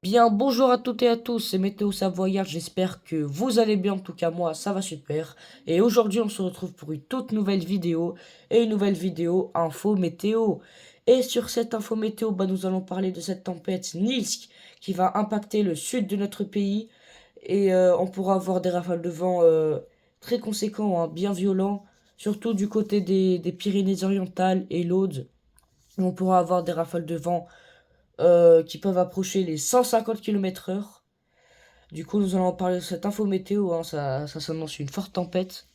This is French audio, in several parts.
Bien, bonjour à toutes et à tous, c'est Météo Savoyard, j'espère que vous allez bien, en tout cas moi ça va super. Et aujourd'hui on se retrouve pour une toute nouvelle vidéo, et une nouvelle vidéo info météo. Et sur cette info météo, nous allons parler de cette tempête Nils qui va impacter le sud de notre pays. Et on pourra avoir des rafales de vent très conséquents, hein, bien violents, surtout du côté des Pyrénées-Orientales et l'Aude. On pourra avoir des rafales de vent qui peuvent approcher les 150 km/h. Du coup, nous allons en parler de cette info météo, hein, ça s'annonce une forte tempête.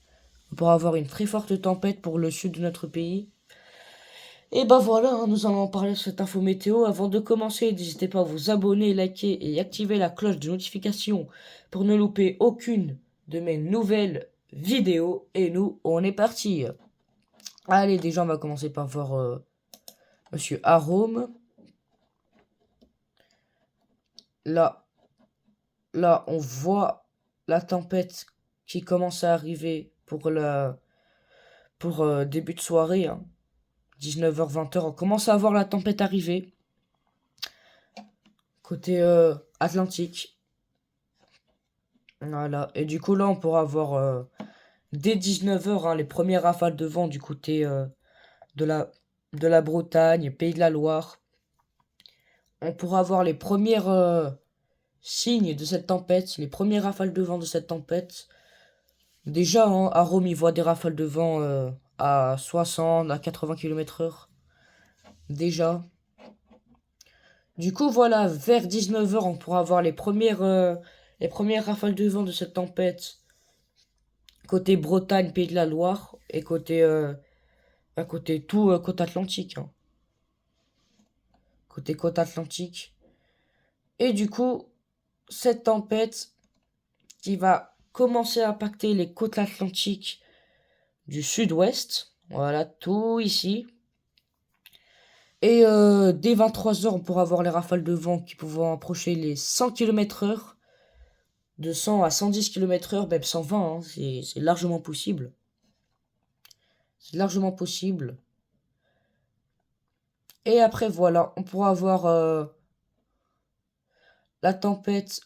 On pourra avoir une très forte tempête pour le sud de notre pays. Et voilà, hein, nous allons en parler de cette info météo. Avant de commencer, n'hésitez pas à vous abonner, liker et activer la cloche de notification pour ne louper aucune de mes nouvelles vidéos. Et nous, on est parti. Allez, déjà, on va commencer par voir Monsieur Arome. Là, Là, on voit la tempête qui commence à arriver pour début de soirée, hein. 19h-20h, on commence à voir la tempête arriver côté Atlantique. Voilà. Et du coup, là, on pourra avoir dès 19h, hein, les premières rafales de vent du côté de la, de la Bretagne, Pays de la Loire. On pourra avoir les premières signes de cette tempête, les premières rafales de vent de cette tempête. Déjà, hein, à Rome, ils voient des rafales de vent à 60, à 80 km/h. Déjà. Du coup, voilà, vers 19h, on pourra avoir les premières rafales de vent de cette tempête. Côté Bretagne, Pays de la Loire. Et côté tout, côte atlantique, hein. Côté côte atlantique. Et du coup, cette tempête qui va commencer à impacter les côtes atlantiques du sud-ouest. Voilà, tout ici. Et dès 23h, on pourra avoir les rafales de vent qui pourront approcher les 100 km/h. De 100 à 110 km/h, même 120, hein, c'est largement possible. C'est largement possible. Et après, voilà, on pourra avoir la tempête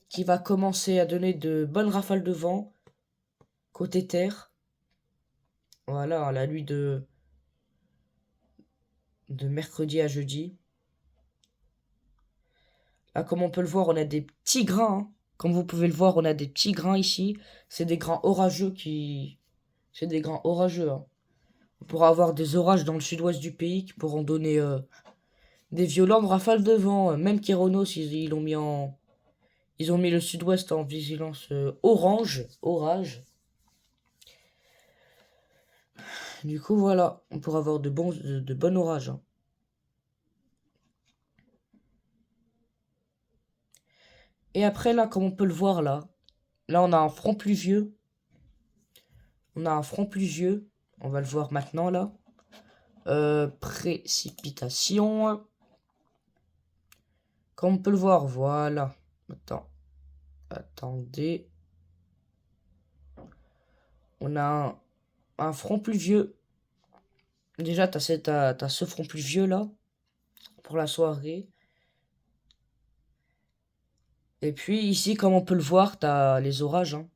qui va commencer à donner de bonnes rafales de vent côté terre. Voilà, la nuit de mercredi à jeudi. Là, comme on peut le voir, on a des petits grains, hein. Comme vous pouvez le voir, on a des petits grains ici. C'est des grains orageux C'est des grains orageux, hein. On pourra avoir des orages dans le sud-ouest du pays qui pourront donner des violentes rafales de vent. Même Kéronos, ils ont mis le sud-ouest en vigilance orange, orage. Du coup, voilà, on pourra avoir de bons orages, hein. Et après, là, comme on peut le voir, là, on a un front pluvieux. On a un front pluvieux. On va le voir maintenant, là. Précipitation. Comme on peut le voir, voilà. Attendez. On a un front pluvieux. Déjà, t'as ce front pluvieux, là, pour la soirée. Et puis, ici, comme on peut le voir, t'as les orages, hein.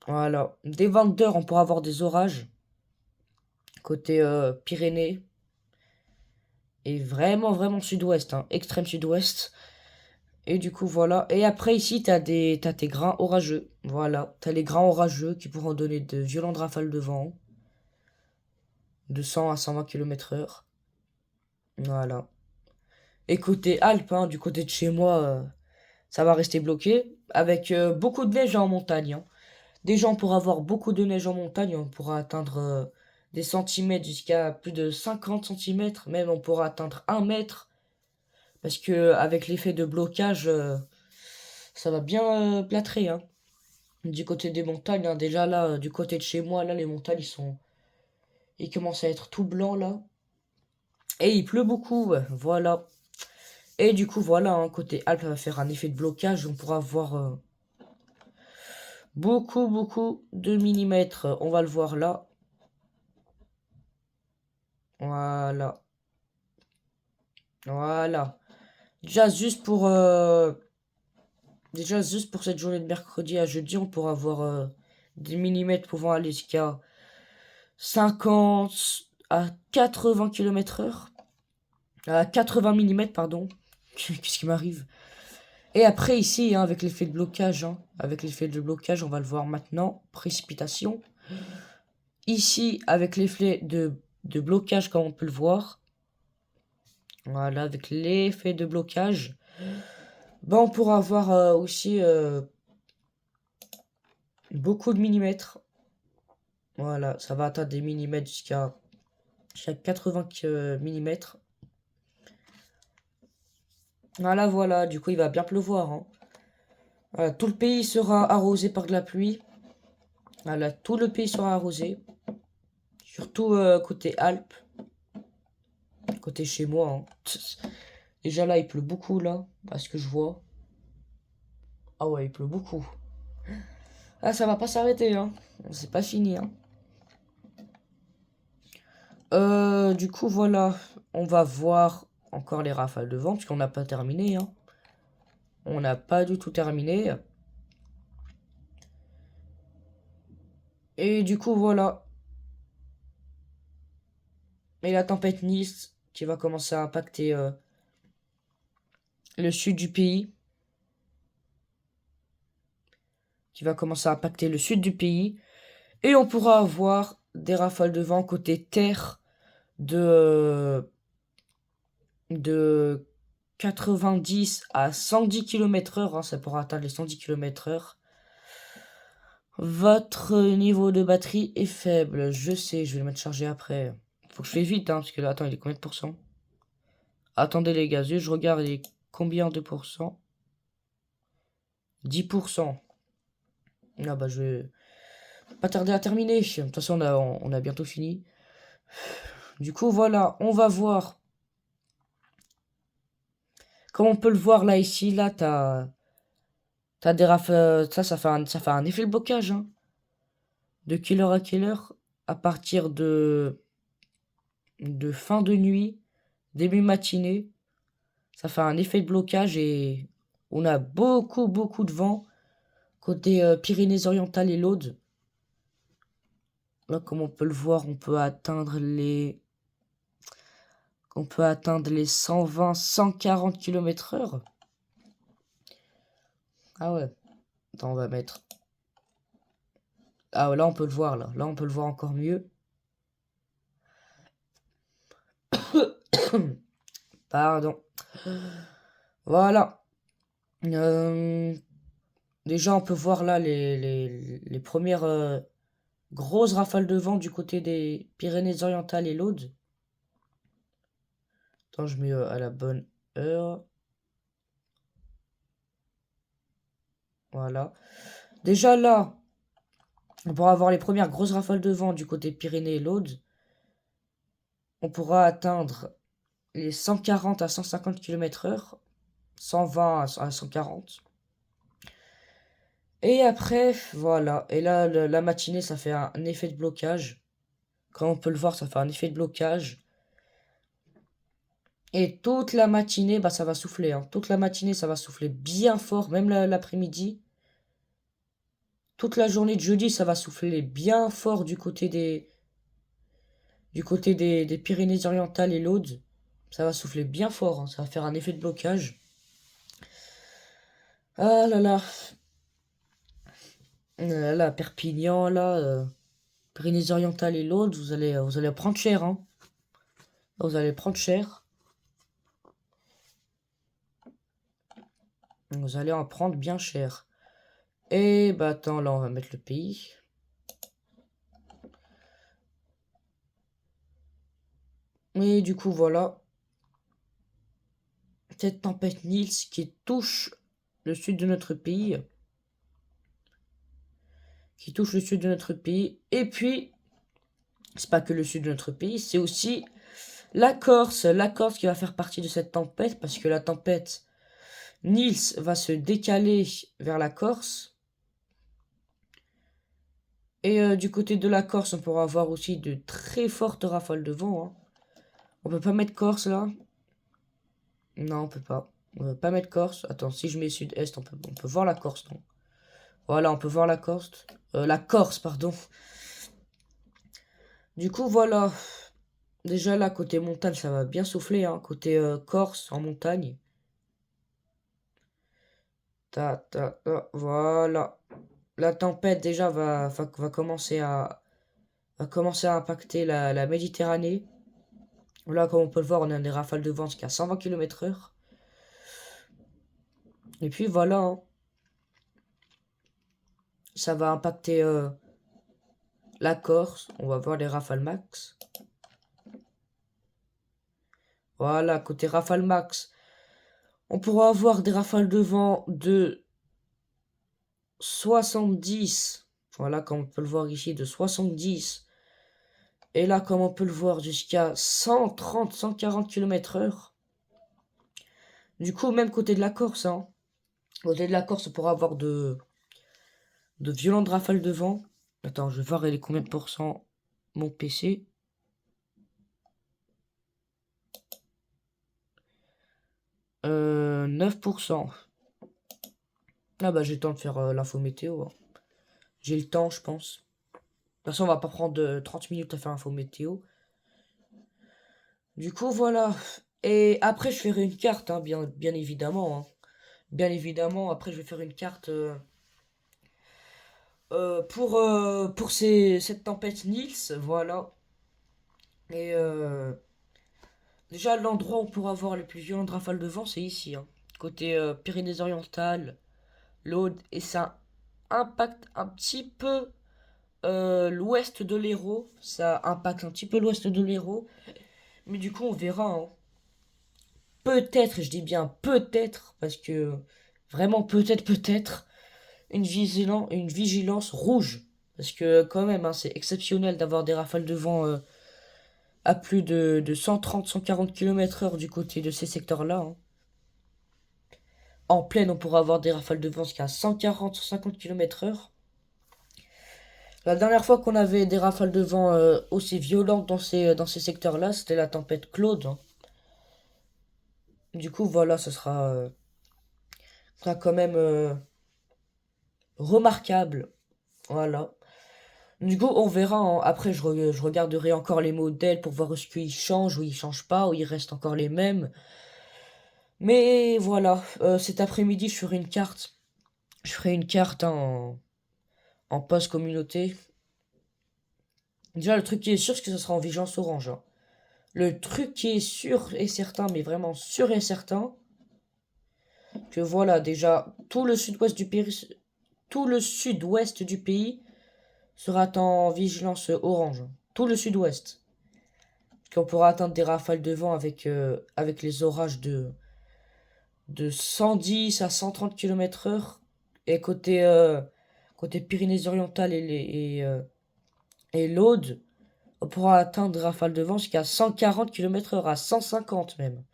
Voilà. Dès 22h, on pourra avoir des orages. Côté Pyrénées. Et vraiment, vraiment sud-ouest, hein, extrême sud-ouest. Et du coup, voilà. Et après, ici, t'as tes grains orageux. Voilà. T'as les grains orageux qui pourront donner de violentes rafales de vent. De 100 à 120 km/h. Voilà. Et côté Alpes, hein, du côté de chez moi, ça va rester bloqué. Avec beaucoup de neige en montagne, hein. Déjà, on pourra avoir beaucoup de neige en montagne. On pourra atteindre des centimètres jusqu'à plus de 50 centimètres. Même, on pourra atteindre 1 mètre. Parce que avec l'effet de blocage, ça va bien plâtrer, hein. Du côté des montagnes, hein, déjà là, du côté de chez moi, là, les montagnes, ils commencent à être tout blancs, là. Et il pleut beaucoup, ouais, voilà. Et du coup, voilà, hein, côté Alpes, ça va faire un effet de blocage. On pourra avoir beaucoup, beaucoup de millimètres. On va le voir là. Voilà. Voilà. Déjà, déjà, juste pour cette journée de mercredi à jeudi, on pourra avoir des millimètres pouvant aller jusqu'à 50 à 80 km/h. À 80 millimètres, pardon. Qu'est-ce qui m'arrive? Et après, ici, hein, avec l'effet de blocage, hein, avec l'effet de blocage, on va le voir maintenant. Précipitation. Ici, avec l'effet de blocage, comme on peut le voir. Voilà, avec l'effet de blocage. Ben, on pourra avoir aussi beaucoup de millimètres. Voilà, ça va atteindre des millimètres jusqu'à 80 millimètres. Voilà, voilà, du coup, il va bien pleuvoir, hein. Voilà, tout le pays sera arrosé par de la pluie. Voilà, tout le pays sera arrosé. Surtout côté Alpes. Côté chez moi, hein. Déjà là, il pleut beaucoup, là, à ce que je vois. Ah ouais, il pleut beaucoup. Ah, ça va pas s'arrêter, hein. C'est pas fini, hein. Du coup, voilà. On va voir encore les rafales de vent, puisqu'on n'a pas terminé, hein. On n'a pas du tout terminé. Et du coup, voilà. Et la tempête Nice qui va commencer à impacter le sud du pays. Qui va commencer à impacter le sud du pays. Et on pourra avoir des rafales de vent côté terre de 90 à 110 km/h. Hein, ça pourra atteindre les 110 km/h. Votre niveau de batterie est faible. Je sais, je vais le mettre chargé après. Faut que je fais vite, hein, parce que là, attends, il est combien de pourcents? Attendez les gars, je regarde, il est combien de pourcents? 10%. Ah bah je vais pas tarder à terminer. De toute façon, on a bientôt fini. Du coup, voilà, on va voir. Comme on peut le voir là, ici, là, t'as des rafales. Ça fait un effet de blocage, hein. De quelle heure à quelle heure? À partir de fin de nuit, début matinée. Ça fait un effet de blocage et on a beaucoup, beaucoup de vent côté Pyrénées-Orientales et l'Aude. Là, comme on peut le voir, on peut atteindre les 120, 140 km/h. Ah ouais. Attends, on va mettre. Ah ouais, là, on peut le voir, là. Là, on peut le voir encore mieux. Pardon. Voilà. Euh, Déjà, on peut voir là les premières grosses rafales de vent du côté des Pyrénées-Orientales et l'Aude. Attends, je mets à la bonne heure. Voilà. Déjà là, on pourra avoir les premières grosses rafales de vent du côté Pyrénées et l'Aude. On pourra atteindre les 140 à 150 km/h. 120 à 140. Et après, voilà. Et là, la matinée, ça fait un effet de blocage. Comme on peut le voir, ça fait un effet de blocage. Et toute la matinée, bah, ça va souffler, hein. Toute la matinée, ça va souffler bien fort, même l'après-midi. Toute la journée de jeudi, ça va souffler bien fort du côté des Pyrénées-Orientales et l'Aude. Ça va souffler bien fort, hein. Ça va faire un effet de blocage. Ah là là. Là, Perpignan, là, Pyrénées-Orientales et l'Aude, vous allez prendre cher, hein. Vous allez prendre cher. Vous allez en prendre bien cher. Et bah attends, là on va mettre le pays. Et du coup voilà. Cette tempête Nils qui touche le sud de notre pays. Qui touche le sud de notre pays. Et puis, c'est pas que le sud de notre pays, c'est aussi la Corse. La Corse qui va faire partie de cette tempête. Parce que la tempête Nils va se décaler vers la Corse. Et du côté de la Corse, on pourra avoir aussi de très fortes rafales de vent, hein. On peut pas mettre Corse là. Non, on peut pas. On peut pas mettre Corse. Attends, si je mets sud-est, on peut voir la Corse, non? Voilà, on peut voir la Corse. La Corse, pardon. Du coup, voilà. Déjà là, côté montagne, ça va bien souffler, hein. Côté Corse, en montagne. Voilà. La tempête, déjà, va commencer à impacter la Méditerranée. Là, comme on peut le voir, on a des rafales de vent jusqu'à 120 km/h. Et puis voilà, hein. Ça va impacter la Corse. On va voir les rafales max. Voilà, côté rafale max, on pourra avoir des rafales de vent de 70. Voilà, comme on peut le voir ici, de 70. Et là, comme on peut le voir, jusqu'à 130, 140 km/h. Du coup, même côté de la Corse, hein. Côté de la Corse, on pourra avoir de violentes rafales de vent. Attends, je vais voir il est combien de pourcents mon PC. 9%. Ah bah j'ai le temps de faire l'info météo, hein. J'ai le temps, je pense. De toute façon, on va pas prendre 30 minutes à faire l'info météo. Du coup, voilà. Et après, je ferai une carte, hein, bien évidemment, hein. Bien évidemment, après, je vais faire une carte pour cette tempête Nils, voilà. Et déjà, l'endroit où on pourra voir les plus violentes rafales de vent, c'est ici, hein. Côté Pyrénées-Orientales, l'Aude, et ça impacte un petit peu l'ouest de l'Hérault. Ça impacte un petit peu l'ouest de l'Hérault. Mais du coup, on verra, hein. Peut-être, je dis bien peut-être, parce que vraiment peut-être, une vigilance rouge. Parce que quand même, hein, c'est exceptionnel d'avoir des rafales de vent à plus de 130, 140 km/h du côté de ces secteurs-là, hein. En pleine, on pourra avoir des rafales de vent jusqu'à 140, 150 km/h. La dernière fois qu'on avait des rafales de vent aussi violentes dans ces secteurs-là, c'était la tempête Claude, hein. Du coup, voilà, sera quand même remarquable. Voilà. Du coup, on verra, hein. Après, je regarderai encore les modèles pour voir ce qu'ils changent, ou ils changent pas, ou ils restent encore les mêmes. Mais voilà, cet après-midi, je ferai une carte. Je ferai une carte en post communauté. Déjà, le truc qui est sûr, c'est que ça sera en vigilance orange, hein. Le truc qui est sûr et certain, mais vraiment sûr et certain, que voilà, déjà, tout le sud-ouest du pays sera en vigilance orange. Tout le sud-ouest. Qu'on pourra atteindre des rafales de vent avec les orages de 110 à 130 km/h. Et côté Pyrénées-Orientales et l'Aude, on pourra atteindre des rafales de vent jusqu'à 140 km/h, à 150 même.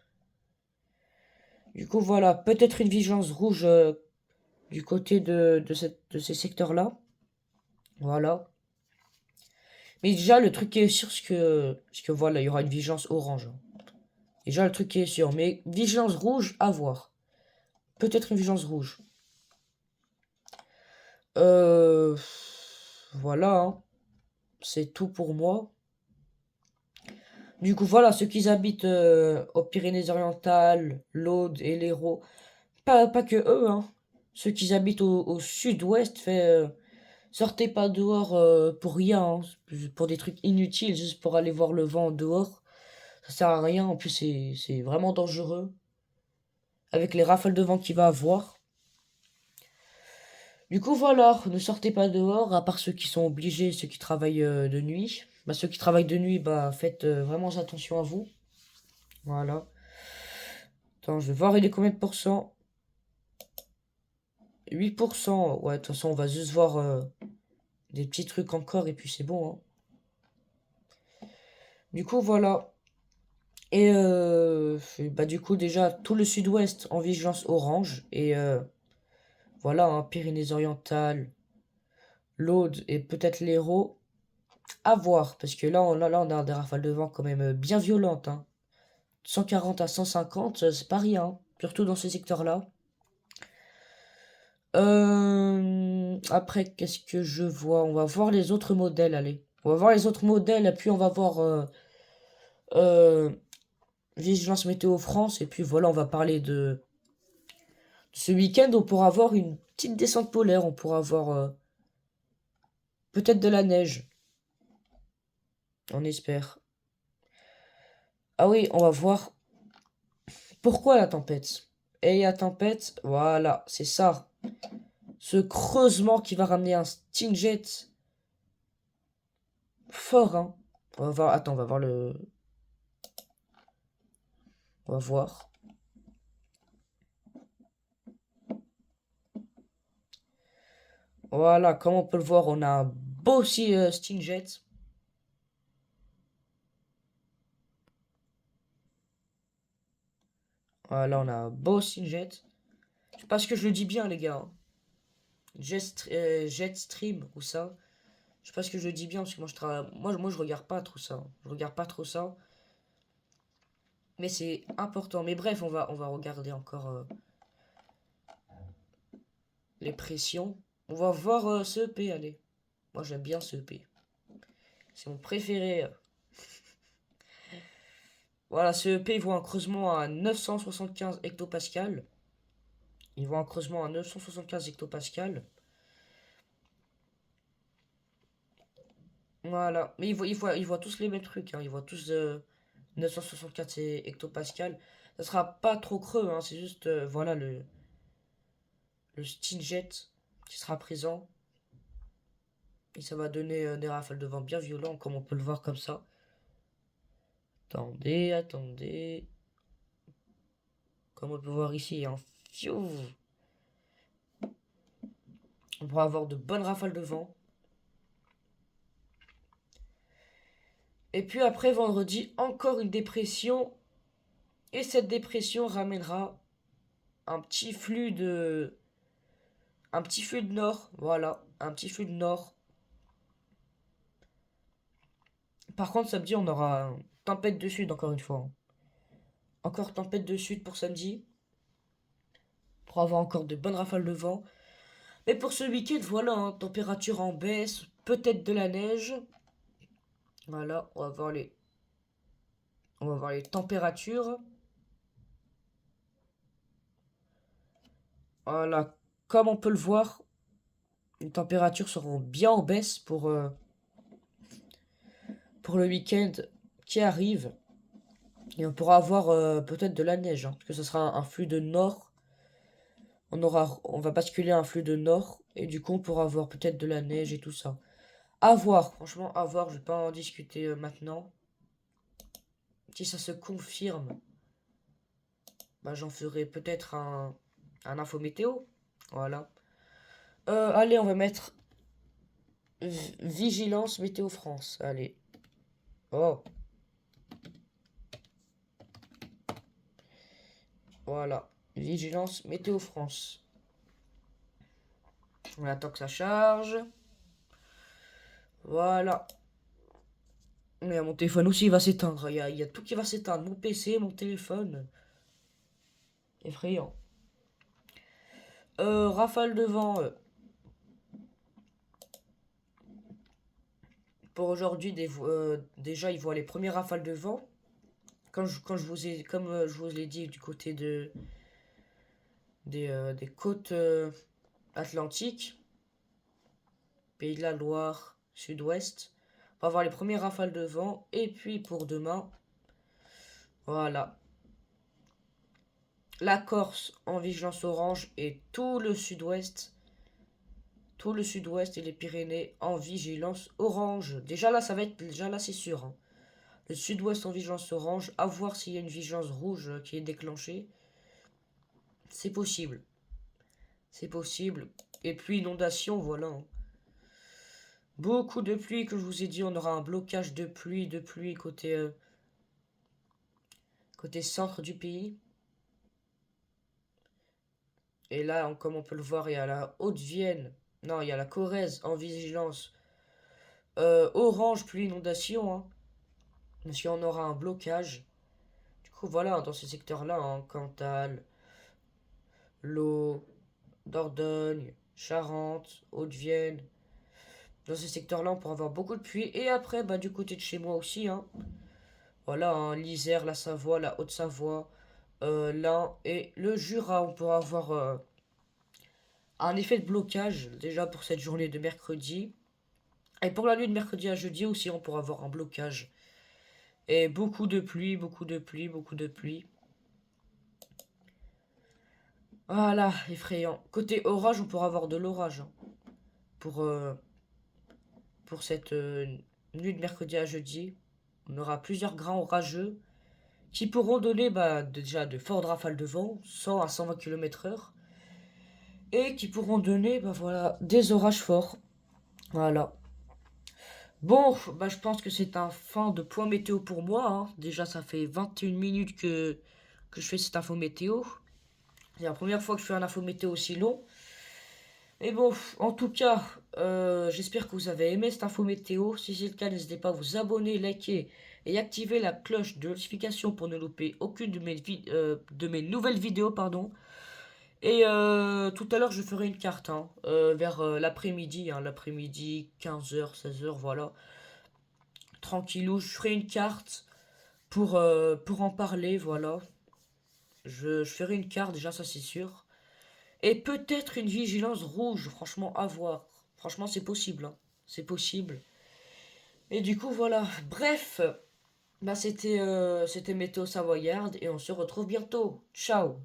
Du coup, voilà, peut-être une vigilance rouge du côté de ces secteurs-là. Voilà. Mais déjà, le truc qui est sûr, c'est que voilà, il y aura une vigilance orange, hein. Déjà, le truc qui est sûr. Mais vigilance rouge, à voir. Peut-être une vigilance rouge. Euh, voilà, hein. C'est tout pour moi. Du coup, voilà, ceux qui habitent aux Pyrénées-Orientales, l'Aude et l'Hérault, pas que eux, hein. Ceux qui habitent au sud-ouest, sortez pas dehors pour rien, hein. Pour des trucs inutiles, juste pour aller voir le vent dehors. Ça sert à rien, en plus c'est vraiment dangereux. Avec les rafales de vent qu'il va avoir. Du coup, voilà, ne sortez pas dehors, à part ceux qui sont obligés, ceux qui travaillent de nuit. Bah, ceux qui travaillent de nuit, bah, faites vraiment attention à vous. Voilà. Attends, je vais voir il est combien de pourcents. 8%. Ouais, de toute façon, on va juste voir des petits trucs encore et puis c'est bon, hein. Du coup, voilà. Et bah, du coup, déjà, tout le sud-ouest en vigilance orange. Et voilà, hein, Pyrénées-Orientales, l'Aude et peut-être l'Hérault. À voir, parce que là, on a des rafales de vent quand même bien violentes, hein. 140 à 150, c'est pas rien, hein, surtout dans ces secteurs-là. Après, qu'est-ce que je vois? On va voir les autres modèles, allez. On va voir les autres modèles, et puis on va voir euh, Vigilance Météo France, et puis voilà, on va parler de ce week-end. On pourra avoir une petite descente polaire, on pourra avoir peut-être de la neige, on espère. Ah oui, on va voir pourquoi la tempête. Et la tempête, voilà, c'est ça. Ce creusement qui va ramener un stingjet fort, hein. On va voir, attends, on va voir le... On va voir. Voilà, comme on peut le voir, on a un beau aussi stingjet. Voilà, on a un beau stingjet. Je sais pas ce que je le dis bien, les gars, hein. Jetstream ou ça. Je sais pas ce que je dis bien parce que moi je travaille. Moi je regarde pas trop ça. Je regarde pas trop ça. Mais c'est important. Mais bref, on va regarder encore les pressions. On va voir ce EP, allez. Moi j'aime bien ce EP. C'est mon préféré. Voilà, ce EP il voit un creusement à 975 hectopascal. Il voit un creusement à 975 hectopascal. Voilà. Mais il voit tous les mêmes trucs, hein. Il voit tous 964 hectopascal. Ça sera pas trop creux, hein. C'est juste, voilà, le stingjet qui sera présent. Et ça va donner des rafales de vent bien violents, comme on peut le voir comme ça. Attendez, attendez. Comme on peut voir ici, hein. Fiou. On pourra avoir de bonnes rafales de vent. Et puis après, vendredi, encore une dépression. Et cette dépression ramènera un petit flux de... Un petit flux de nord. Voilà, un petit flux de nord. Par contre, samedi, on aura tempête de sud, encore une fois, hein. Encore tempête de sud pour samedi. Pour avoir encore de bonnes rafales de vent. Mais pour ce week-end, voilà, hein, température en baisse, peut-être de la neige. Voilà, on va voir les températures. Voilà, comme on peut le voir, les températures seront bien en baisse pour le week-end qui arrive. Et on pourra avoir peut-être de la neige, hein, parce que ce sera un flux de nord. On va basculer un flux de nord, et du coup on pourra avoir peut-être de la neige et tout ça. À voir, franchement, à voir, je vais pas en discuter maintenant. Si ça se confirme, bah, j'en ferai peut-être un info météo. Voilà. Allez, on va mettre Vigilance Météo France. Allez. Oh, voilà. Vigilance Météo France. On attend que ça charge. Voilà. Mais mon téléphone aussi il va s'éteindre. Il y a tout qui va s'éteindre. Mon PC, mon téléphone. Effrayant. Rafale de vent. Pour aujourd'hui, déjà, ils voient les premières rafales de vent. Comme je vous l'ai dit, du côté des côtes atlantiques, Pays de la Loire, Sud-Ouest. On va voir les premières rafales de vent. Et puis pour demain, voilà. La Corse en vigilance orange et tout le Sud-Ouest. Tout le Sud-Ouest et les Pyrénées en vigilance orange. Déjà là, déjà là, c'est sûr, hein. Le Sud-Ouest en vigilance orange. À voir s'il y a une vigilance rouge qui est déclenchée. C'est possible. C'est possible. Et puis inondation, voilà, hein. Beaucoup de pluie, que je vous ai dit, on aura un blocage de pluie côté centre du pays. Et là, comme on peut le voir, il y a la Haute-Vienne. Non, il y a la Corrèze en vigilance. Orange, pluie, inondation, hein. Parce qu'on aura un blocage. coup, voilà, dans ces secteurs-là, hein, Cantal, l'Aue, Dordogne, Charente, Haute-Vienne. Dans ces secteurs-là, on pourra avoir beaucoup de pluie. Et après, bah, du côté de chez moi aussi, hein, voilà, hein, l'Isère, la Savoie, la Haute-Savoie, l'Ain et le Jura. On pourra avoir un effet de blocage déjà pour cette journée de mercredi. Et pour la nuit de mercredi à jeudi aussi, on pourra avoir un blocage. Et beaucoup de pluie, beaucoup de pluie, beaucoup de pluie. Voilà, effrayant. Côté orage, on pourra avoir de l'orage, hein, pour, euh, pour cette nuit de mercredi à jeudi. On aura plusieurs grains orageux qui pourront donner bah, déjà de fortes rafales de vent, 100 à 120 km/h, et qui pourront donner bah, voilà, des orages forts. Voilà. Bon, bah, je pense que c'est un fin de point météo pour moi, hein. Déjà, ça fait 21 minutes que je fais cette info météo. C'est la première fois que je fais un info météo aussi long. Et bon, en tout cas, j'espère que vous avez aimé cette info météo. Si c'est le cas, n'hésitez pas à vous abonner, liker et activer la cloche de notification pour ne louper aucune de mes nouvelles vidéos, pardon. Et tout à l'heure, je ferai une carte, hein, vers l'après-midi, hein, l'après-midi, 15h, 16h, voilà. Tranquillou, je ferai une carte pour en parler, voilà. Je ferai une carte, déjà, ça c'est sûr. Et peut-être une vigilance rouge, franchement, à voir. Franchement, c'est possible, hein. C'est possible. Et du coup, voilà. Bref, bah c'était Météo Savoyarde et on se retrouve bientôt. Ciao!